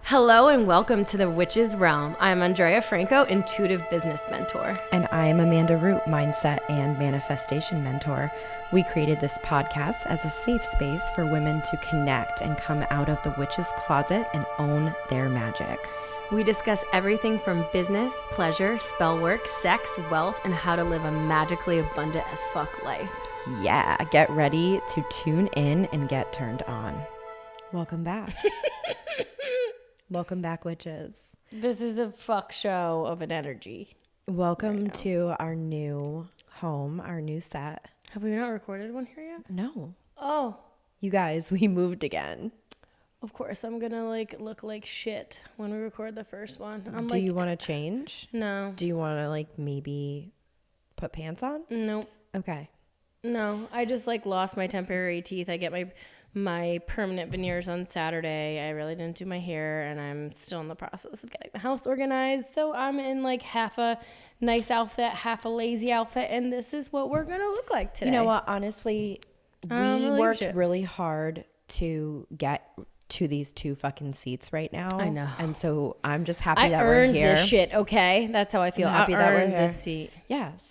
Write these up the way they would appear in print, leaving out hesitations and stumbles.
Hello and welcome to the Witch's Realm. I'm Andrea Franco, intuitive business mentor. And I'm Amanda Root, mindset and manifestation mentor. We created this podcast as a safe space for women to connect and come out of the witch's closet and own their magic. We discuss everything from business, pleasure, spell work, sex, wealth, and how to live a magically abundant as fuck life. Yeah, get ready to tune in and get turned on. Welcome back. Welcome back, witches. This is a fuck show of an energy. Welcome to our new home, our new set. Have we not recorded one here yet? No. Oh, You guys, we moved again. of course. I'm gonna look like shit when we record the first one. Do you want to change? No. Do you want to maybe put pants on? Nope. Okay. No, I just lost my temporary teeth. I get my permanent veneers on Saturday. I really didn't do my hair, and I'm still in the process of getting the house organized. So I'm in half a nice outfit, half a lazy outfit, and this is what we're gonna look like today. You know what? Honestly, we worked really hard to get to these two fucking seats right now. I know. And so I'm just happy that I we're earned here. this shit, okay? That's how I feel. I'm happy I that we're earned here. this seat. Yes.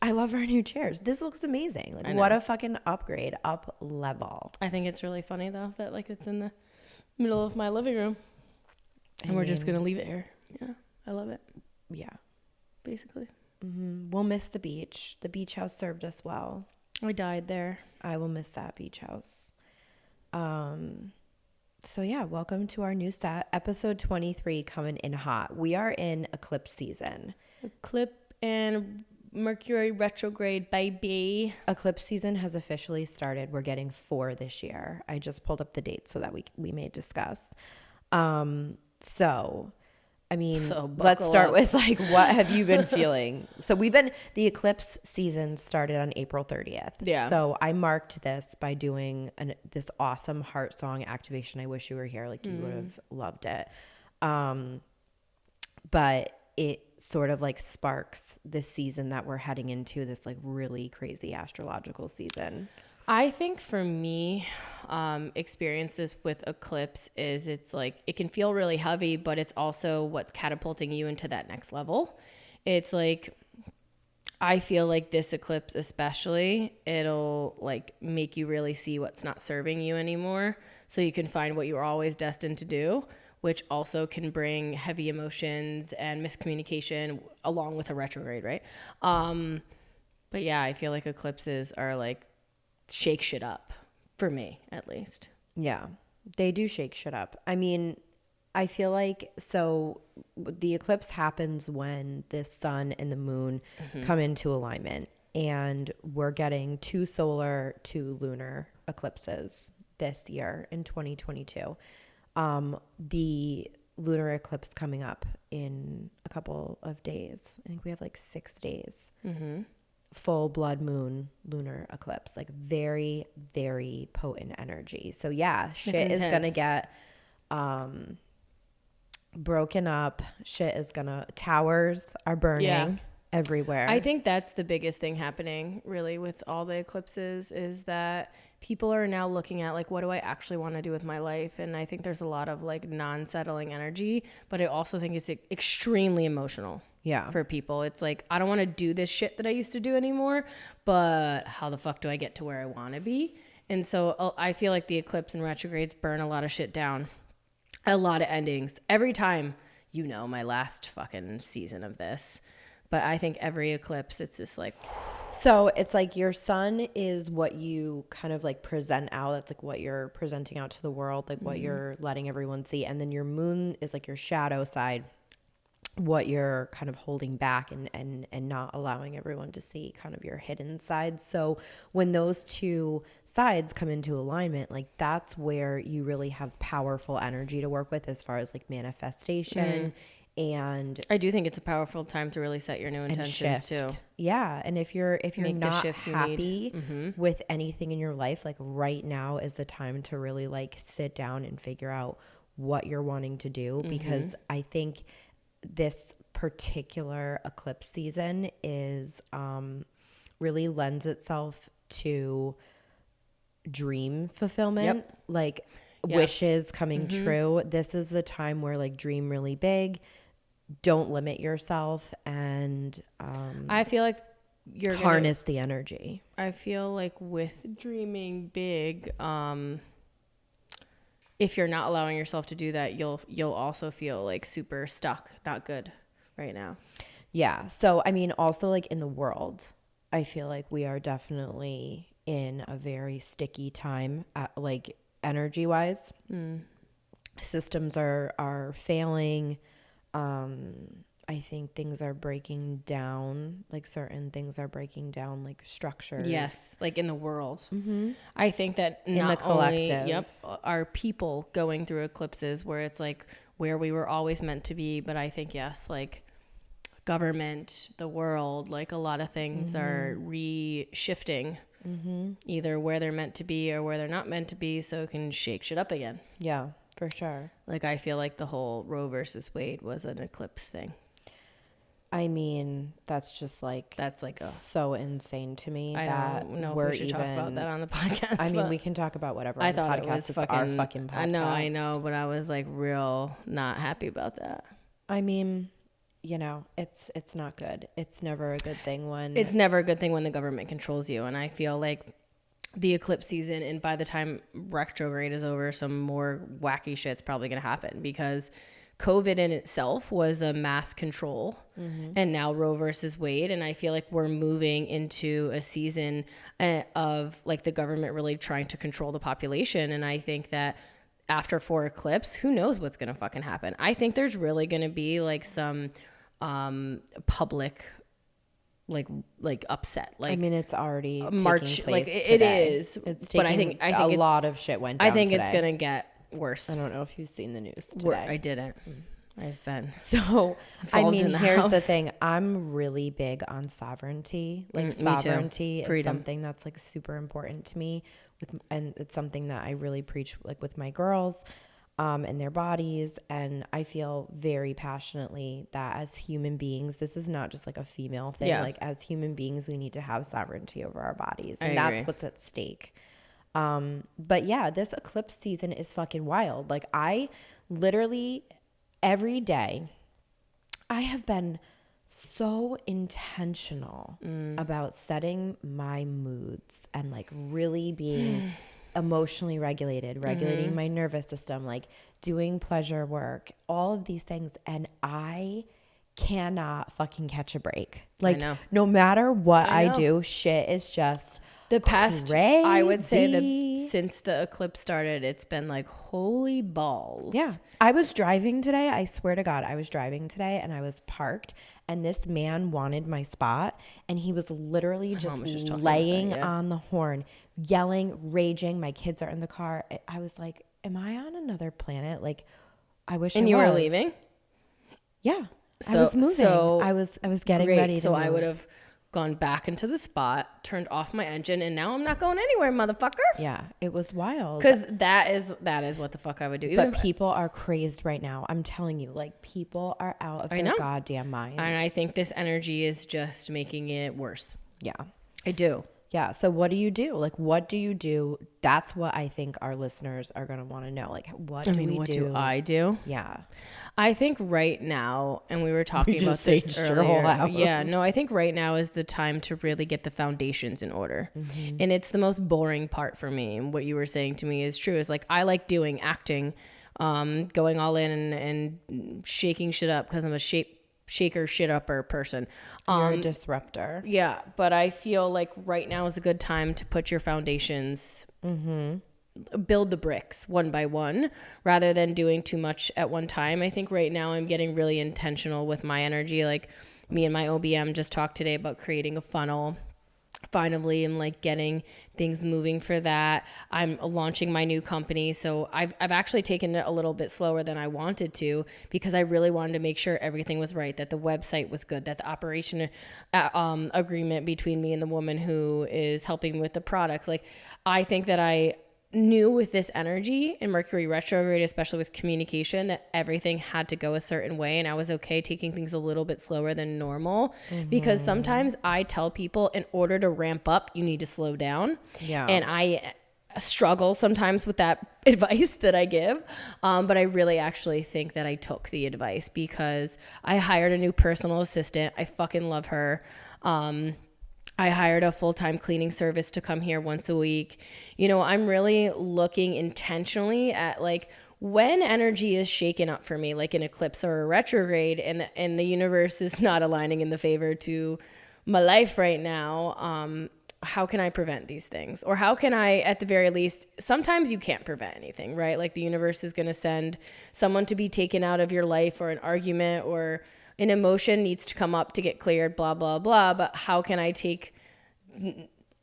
I love our new chairs. This looks amazing. What a fucking upgrade, up level. I think it's really funny though that it's in the middle of my living room, and we're just gonna leave it here. Yeah, I love it. Yeah. Basically, We'll miss the beach. The beach house served us well. I died there. I will miss that beach house. So yeah, welcome to our new set, episode 23, coming in hot. We are in eclipse season. Eclipse and Mercury retrograde, baby. Eclipse season has officially started. We're getting 4 this year. I just pulled up the dates so that we may discuss. Let's start with what have you been feeling? So the eclipse season started on April 30th. Yeah. So I marked this by doing this awesome heart song activation. I wish you were here. You would have loved it. But it sort of sparks this season that we're heading into, this really crazy astrological season. I think for me, experiences with eclipse is it can feel really heavy, but it's also what's catapulting you into that next level. It's I feel this eclipse especially, it'll make you really see what's not serving you anymore, so you can find what you were always destined to do, which also can bring heavy emotions and miscommunication along with a retrograde, right? But yeah, I feel eclipses are shake shit up, for me at least. Yeah, they do shake shit up. I mean, I feel so the eclipse happens when the sun and the moon come into alignment, and we're getting 2 solar, 2 lunar eclipses this year in 2022. The lunar eclipse coming up in a couple of days. I think we have 6 days. Full blood moon lunar eclipse, very, very potent energy. So yeah, shit is gonna get broken up. Towers are burning everywhere. I think that's the biggest thing happening really with all the eclipses, is that people are now looking at what do I actually want to do with my life? And I think there's a lot of non-settling energy, but I also think it's extremely emotional. Yeah. For people, it's I don't want to do this shit that I used to do anymore, but how the fuck do I get to where I want to be? And so I feel the eclipse and retrogrades burn a lot of shit down, a lot of endings every time. My last fucking season of this, but I think every eclipse, it's just so it's your sun is what you kind of present out. That's what you're presenting out to the world, what you're letting everyone see. And then your moon is your shadow side, what you're kind of holding back and not allowing everyone to see, kind of your hidden side. So when those two sides come into alignment, that's where you really have powerful energy to work with as far as manifestation. And I do think it's a powerful time to really set your new intentions too. Yeah. And if you're Make not happy with anything in your life, right now is the time to really sit down and figure out what you're wanting to do, because I think this particular eclipse season is really lends itself to dream fulfillment. wishes coming true. This is the time where like dream really big. Don't limit yourself, and I feel like you're harness the energy. I feel like with dreaming big, if you're not allowing yourself to do that, you'll also feel like super stuck, not good right now. Yeah. So I mean, also like in the world, I feel like we are definitely in a very sticky time, like energy wise. Systems are failing. I think things are breaking down, like certain things are breaking down, like structures. Yes, like in the world. I think that In the not only, collective. are people going through eclipses where it's like where we were always meant to be, but I think, yes, like government, the world, like a lot of things are re-shifting either where they're meant to be or where they're not meant to be, so it can shake shit up again. Yeah, for sure. Like I feel like the whole Roe versus Wade was an eclipse thing. I mean, that's like so insane to me. I don't know if we should talk about that on the podcast. I mean, we can talk about whatever on I the thought podcast. it's our fucking podcast. I know, but I was like real not happy about that. I mean, you know, it's not good. It's never a good thing when the government controls you. And I feel like the eclipse season, and by the time retrograde is over, some more wacky shit's probably going to happen, because COVID in itself was a mass control, and now Roe versus Wade. And I feel like we're moving into a season of like the government really trying to control the population. And I think that after 4 eclipse, who knows what's going to fucking happen. I think there's really going to be like some public like upset. Like, I mean, it's already march, taking place like today. it is. It's but I taking think a lot of shit went down I think today. it's gonna get worse. I don't know if you've seen the news today. I didn't. I've been so. I mean, here's the house. thing. I'm really big on sovereignty. Like sovereignty is something that's like super important to me. And it's something that I really preach like with my girls. And their bodies. And I feel very passionately that as human beings, this is not just like a female thing. Like as human beings, we need to have sovereignty over our bodies. And that's what's at stake. But yeah, this eclipse season is fucking wild. Like I literally every day, I have been so intentional about setting my moods and like really being emotionally regulating my nervous system, like doing pleasure work, all of these things. And I cannot fucking catch a break. Like no matter what I do, shit is just the past crazy. I would say since the eclipse started, it's been like holy balls. Yeah. I was driving today. I swear to God, I was driving today and I was parked and this man wanted my spot and he was literally just laying on the horn, yelling, raging. My kids are in the car. I was like, am I on another planet? Like, I wish I was. And you were leaving? Yeah. I was moving. So I was getting ready to So move. I would have gone back into the spot, turned off my engine, and now I'm not going anywhere, motherfucker. Yeah, it was wild. Because that is what the fuck I would do. But people are crazed right now. I'm telling you, like people are out of their goddamn minds. And I think this energy is just making it worse. Yeah, I do. Yeah. So what do you do? Like, what do you do? That's what I think our listeners are going to want to know. Like, what do we do? What do I do? Yeah. I think right now, and we were talking about this earlier. Whole house. Yeah, no, I think right now is the time to really get the foundations in order. And it's the most boring part for me. And what you were saying to me is true. Is like, I like doing acting, going all in and shaking shit up because I'm a shaker shit upper person. You're a disruptor. Yeah, but I feel like right now is a good time to put your foundations, build the bricks one by one rather than doing too much at one time. I think right now I'm getting really intentional with my energy. Like me and my OBM just talked today about creating a funnel. Finally, I'm like getting things moving for that. I'm launching my new company. So I've actually taken it a little bit slower than I wanted to because I really wanted to make sure everything was right, that the website was good, that the operation agreement between me and the woman who is helping with the product. Like I think that I knew with this energy in Mercury retrograde, especially with communication, that everything had to go a certain way, and I was okay taking things a little bit slower than normal because sometimes I tell people in order to ramp up you need to slow down. Yeah. And struggle sometimes with that advice that I give. But I really actually think that I took the advice because I hired a new personal assistant. I fucking love her. I hired a full-time cleaning service to come here once a week. You know, I'm really looking intentionally at like when energy is shaken up for me, like an eclipse or a retrograde, and the universe is not aligning in the favor to my life right now. How can I prevent these things? Or how can I, at the very least, sometimes you can't prevent anything, right? Like the universe is going to send someone to be taken out of your life, or an argument or an emotion needs to come up to get cleared, blah, blah, blah. But how can I take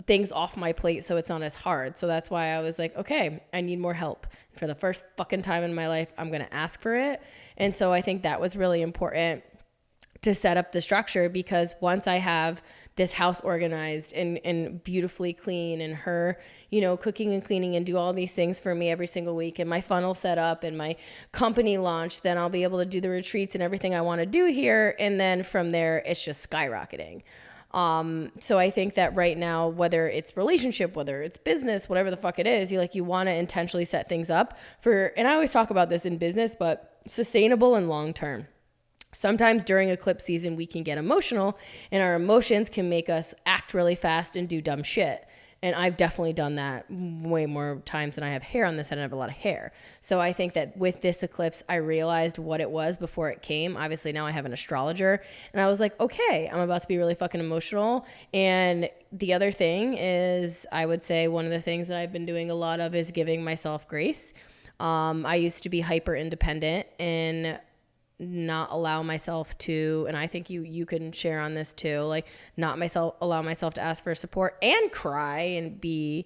things off my plate so it's not as hard? So that's why I was like, okay, I need more help. For the first fucking time in my life, I'm going to ask for it. And so I think that was really important to set up the structure, because once I have this house organized and beautifully clean, and her, you know, cooking and cleaning and do all these things for me every single week, and my funnel set up and my company launched, then I'll be able to do the retreats and everything I want to do here. And then from there, it's just skyrocketing. So I think that right now, whether it's relationship, whether it's business, whatever the fuck it is, you want to intentionally set things up for, and I always talk about this in business, but sustainable and long-term. Sometimes during eclipse season, we can get emotional, and our emotions can make us act really fast and do dumb shit. And I've definitely done that way more times than I have hair on this head. I have a lot of hair. So I think that with this eclipse, I realized what it was before it came. Obviously now I have an astrologer, and I was like, okay, I'm about to be really fucking emotional. And the other thing is, I would say one of the things that I've been doing a lot of is giving myself grace. I used to be hyper independent and not allow myself to, and I think you can share on this too, like not allow myself to ask for support and cry and be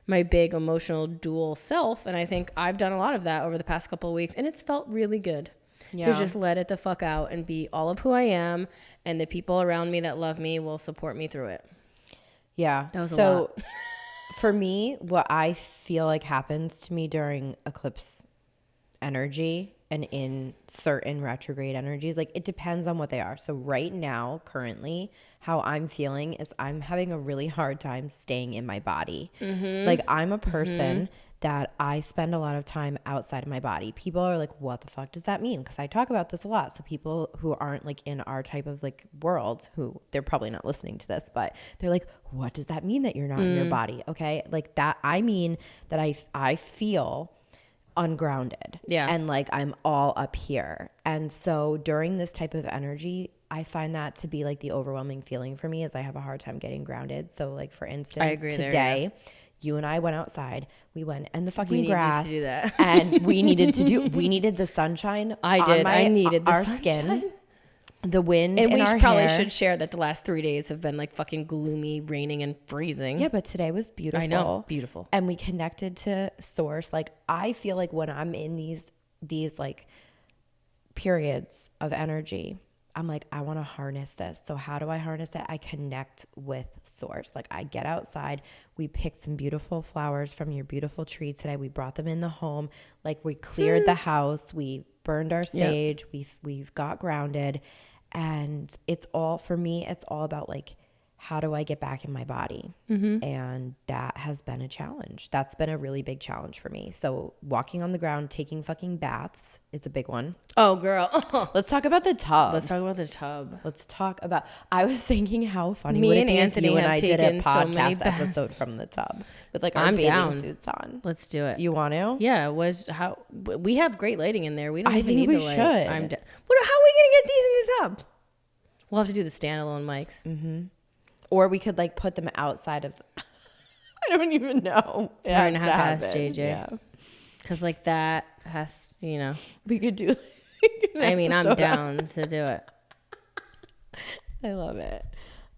my big emotional dual self. And I think I've done a lot of that over the past couple of weeks, and it's felt really good to just let it the fuck out and be all of who I am, and the people around me that love me will support me through it. Yeah. That was a lot. For me, what I feel like happens to me during eclipse energy and in certain retrograde energies, like it depends on what they are. So right now, currently, how I'm feeling is I'm having a really hard time staying in my body. Like I'm a person that I spend a lot of time outside of my body. People are like, what the fuck does that mean? Because I talk about this a lot. So people who aren't like in our type of like world, who they're probably not listening to this, but they're like, what does that mean that you're not in your body? Okay. Like that, I mean that I feel ungrounded. Yeah. And like I'm all up here. And so during this type of energy, I find that to be like the overwhelming feeling for me, is I have a hard time getting grounded. So like for instance, today, you and I went outside. We went in the fucking grass. To do that. And we needed the sunshine. I needed our skin. The wind and we probably should share that the last 3 days have been like fucking gloomy, raining and freezing. Yeah, but today was beautiful. I know, beautiful. And we connected to source. Like I feel like when I'm in these like periods of energy, I'm like, I want to harness this. So how do I harness it? I connect with source. Like I get outside. We picked some beautiful flowers from your beautiful tree today. We brought them in the home. Like we cleared the house. We burned our sage. We've got grounded. And it's all, for me, it's all about like, how do I get back in my body? And that has been a challenge. That's been a really big challenge for me. So walking on the ground, taking fucking baths is a big one. Oh, girl. Let's talk about the tub. I was thinking how funny would it be if you and I did a podcast episode from the tub with like our bathing suits on. Let's do it. You want to? Yeah. We have great lighting in there. We don't even need the light. How are we going to get these in the tub? We'll have to do the standalone mics. Or we could like put them outside of, I don't even know. We're going to have to ask JJ. Yeah. Because like that has, you know. We could do. I mean, I'm down to do it. I love it.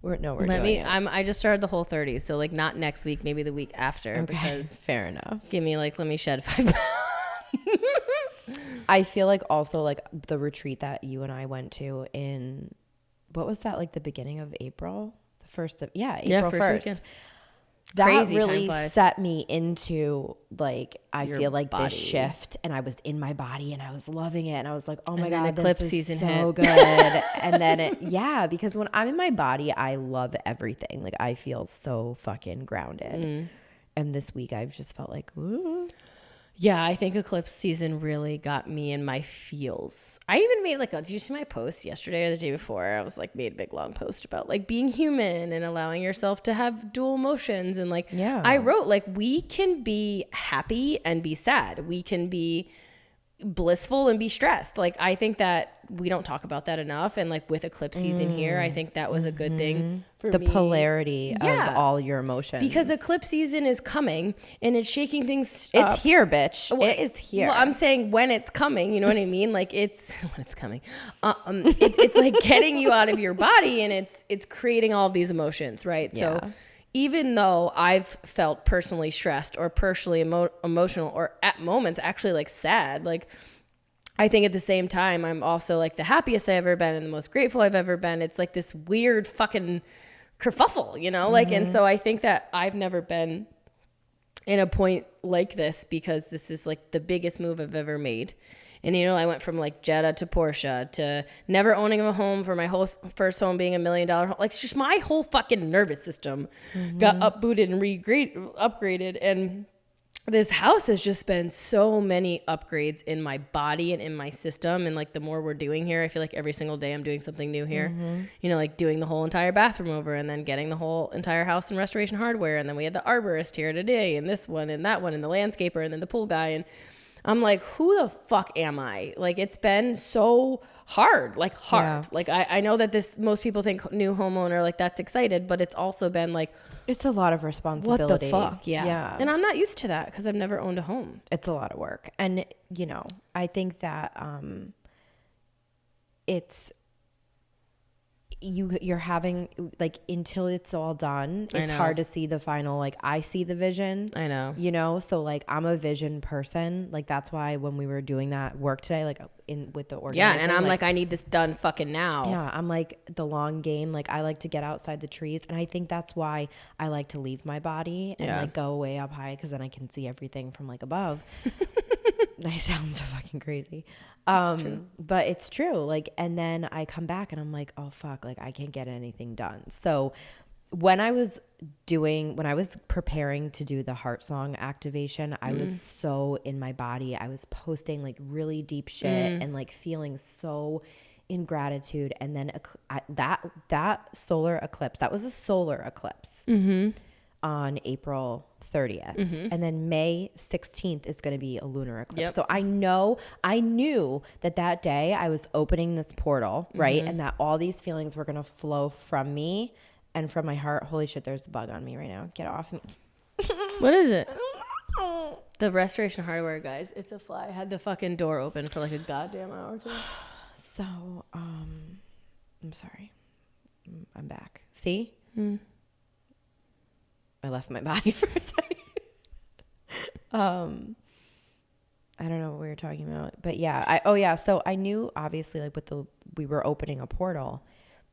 We're doing it. I just started the Whole30, so like not next week, maybe the week after. Okay, because fair enough. Let me shed 5 pounds. I feel like also like the retreat that you and I went to in, what was that, like the beginning of April? April 1st. Weekend. That crazy really set me into like, I feel like body. This shift, and I was in my body and I was loving it. And I was like, oh my God, eclipse this season is so hit. good. And then because when I'm in my body, I love everything. Like I feel so fucking grounded. And this week I've just felt like, ooh. Yeah, I think eclipse season really got me in my feels. I even made did you see my post yesterday or the day before? I was like made a big long post about like being human and allowing yourself to have dual emotions. And like, yeah, I wrote like, we can be happy and be sad. We can be blissful and be stressed. Like, I think that we don't talk about that enough. And like with eclipse season here, I think that was a good thing for the me. polarity of all your emotions. Because eclipse season is coming and it's shaking things up. It's here, bitch. It is here. Well, I'm saying when it's coming, you know what I mean? Like it's when it's coming. It's like getting you out of your body, and it's creating all of these emotions, right? Yeah. So even though I've felt personally stressed or personally emotional, or at moments actually like sad, like I think at the same time, I'm also like the happiest I've ever been and the most grateful I've ever been. It's like this weird fucking kerfuffle, you know? Like, and so I think that I've never been in a point like this, because this is like the biggest move I've ever made. And, you know, I went from like Jetta to Porsche to never owning a home, for my whole first home being $1 million home. Like, it's just my whole fucking nervous system got upbooted and upgraded. And this house has just been so many upgrades in my body and in my system. And like the more we're doing here, I feel like every single day I'm doing something new here. You know, like doing the whole entire bathroom over, and then getting the whole entire house in Restoration Hardware. And then we had the arborist here today, and this one and that one, and the landscaper, and then the pool guy. And I'm like, who the fuck am I? Like, it's been so hard, like hard. Yeah. Like I know that most people think new homeowner, like that's excited, but it's also been like, it's a lot of responsibility. What the fuck? Yeah. And I'm not used to that because I've never owned a home. It's a lot of work. And, you know, I think that it's, you're having like, until it's all done, it's hard to see the final, like I see the vision. I know. You know, so like I'm a vision person. Like that's why when we were doing that work today, like with the organizing. Yeah, and I'm like I need this done fucking now. Yeah, I'm like the long game. Like I like to get outside the trees, and I think that's why I like to leave my body and like go way up high, because then I can see everything from like above. I sound so fucking crazy. But it's true. Like, and then I come back and I'm like, oh fuck, like I can't get anything done. So when I was preparing to do the heart song activation, I was so in my body. I was posting like really deep shit and like feeling so in gratitude. And then that solar eclipse, that was a solar eclipse on April 30th. And then May 16th is going to be a lunar eclipse. Yep. So I knew that day I was opening this portal, right? And that all these feelings were going to flow from me and from my heart. Holy shit, there's a bug on me right now. Get off me. What is it? The Restoration Hardware guys. It's a fly. I had the fucking door open for like a goddamn hour today. So, I'm sorry. I'm back. See? I left my body for a second. I don't know what we were talking about, but yeah. So I knew obviously like we were opening a portal,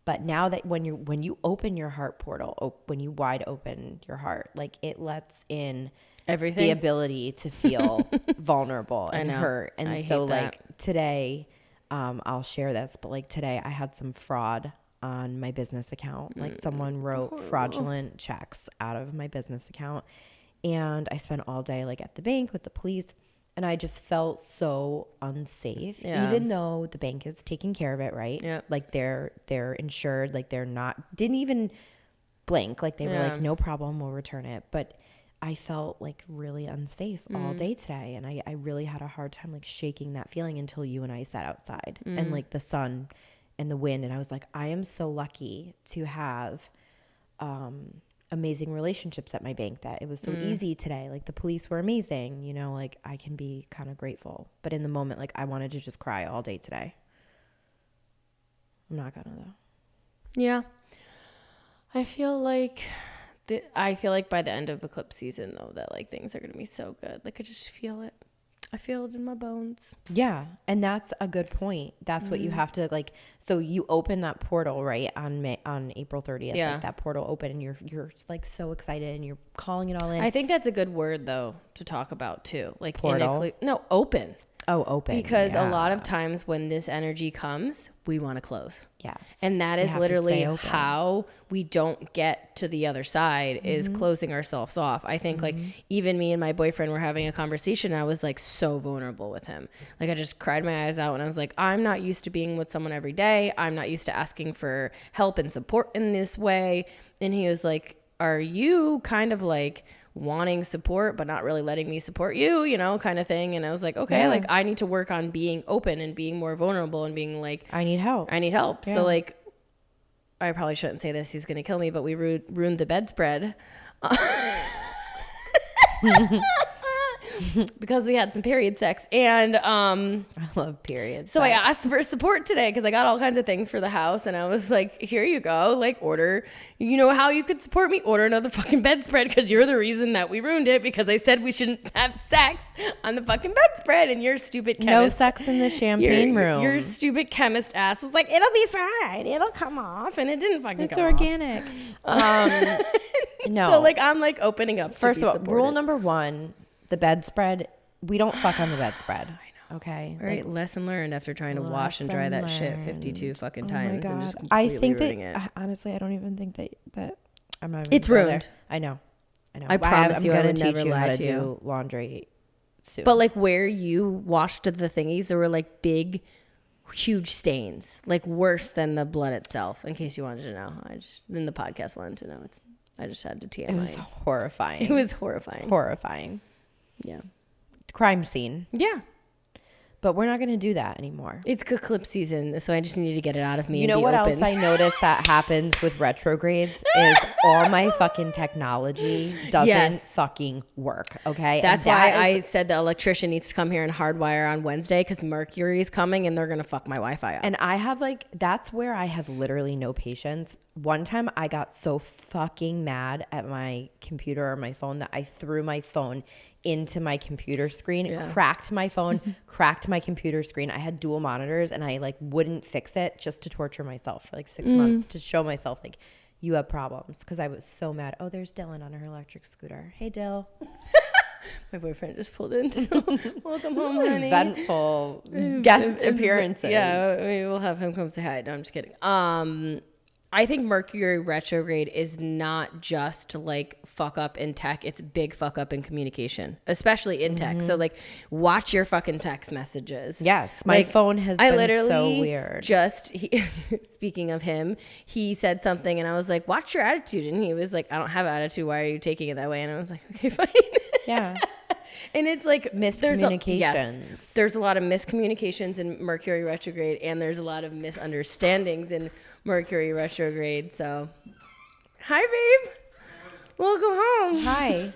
but now that when you open your heart portal, when you wide open your heart, like it lets in everything, the ability to feel vulnerable and hurt. And I so hate like that. Today, I'll share this, but like today I had some fraud on my business account. Like someone wrote fraudulent checks out of my business account, and I spent all day like at the bank with the police, and I just felt so unsafe. Even though the bank is taking care of it, right? Yeah. Like they're insured, like didn't even blink, like they were like, no problem, we'll return it. But I felt like really unsafe all day today, and I really had a hard time like shaking that feeling until you and I sat outside and like the sun and the wind, and I was like, I am so lucky to have amazing relationships at my bank, that it was so easy today. Like the police were amazing, you know, like I can be kind of grateful. But in the moment, like I wanted to just cry all day today. I'm not gonna though. Yeah. I feel like by the end of eclipse season though, that like things are going to be so good. Like I just feel it. I feel it in my bones. Yeah. And that's a good point. That's what you have to like, so you open that portal, right? On April 30th, Yeah. like that portal open, and you're like so excited and you're calling it all in. I think that's a good word though to talk about too. Like Portal? open. Oh, open. Because a lot yeah. of times when this energy comes, we want to close. Yes. And that We is have to literally stay open. how we don't get to the other side is closing ourselves off. I think like even me and my boyfriend were having a conversation. And I was like so vulnerable with him. Like I just cried my eyes out and I was like, I'm not used to being with someone every day. I'm not used to asking for help and support in this way. And he was like, are you kind of like wanting support but not really letting me support you, you know, kind of thing? And I was like, okay, Yeah. like I need to work on being open and being more vulnerable and being like, I need help. Yeah. Yeah. So like, I probably shouldn't say this, he's gonna kill me, but we ruined the bedspread because we had some period sex. And I love periods. so I asked for support today because I got all kinds of things for the house, and I was like, here you go, like order, you know how you could support me, order another fucking bedspread because you're the reason that we ruined it, because I said we shouldn't have sex on the fucking bedspread, and your stupid chemist, no sex in the champagne room. your stupid chemist ass was like, it'll be fine, it'll come off, and it didn't fucking It's come organic. No. So like I'm like opening up. First to of be all, supported. rule number 1, the bedspread. We don't fuck on the bedspread. I know. Okay. All right, lesson learned after trying to wash and dry that shit 52 fucking times and just I completely think ruining that it. honestly, I don't even think that I'm not. Even It's gonna go ruined. there. I know. I promise you I gonna would teach never you lie how to you. do laundry soon. But like where you washed the thingies, there were like big, huge stains, like worse than the blood itself. In case you wanted to know, then the podcast wanted to know. I just had to TMI. it was horrifying. It was horrifying. Horrifying. Yeah. Crime scene. Yeah. But we're not going to do that anymore. It's eclipse season, so I just needed to get it out of me. You know what else I noticed that happens with retrogrades is all my fucking technology doesn't fucking work. Okay. That's why I said the electrician needs to come here and hardwire on Wednesday, because Mercury is coming and they're going to fuck my Wi-Fi up. And I have that's where I have literally no patience. One time I got so fucking mad at my computer or my phone that I threw my phone into my computer screen, cracked my phone, cracked my computer screen. I had dual monitors and I wouldn't fix it just to torture myself for 6 months to show myself you have problems, because I was so mad. Oh, there's Dylan on her electric scooter. Hey, Dill. My boyfriend just pulled in. Welcome home, honey. Eventful guest appearances. Yeah, maybe we'll have him come say hi. No, I'm just kidding. I think Mercury retrograde is not just to fuck up in tech. It's big fuck up in communication, especially in tech. So watch your fucking text messages. Yes. My phone has been literally so weird. Speaking of him, he said something and I was like, watch your attitude. And he was like, I don't have attitude. Why are you taking it that way? And I was like, okay, fine. Yeah. And it's miscommunications. There's a lot of miscommunications in Mercury retrograde, and there's a lot of misunderstandings in Mercury retrograde. So, hi, babe. Welcome home. Hi.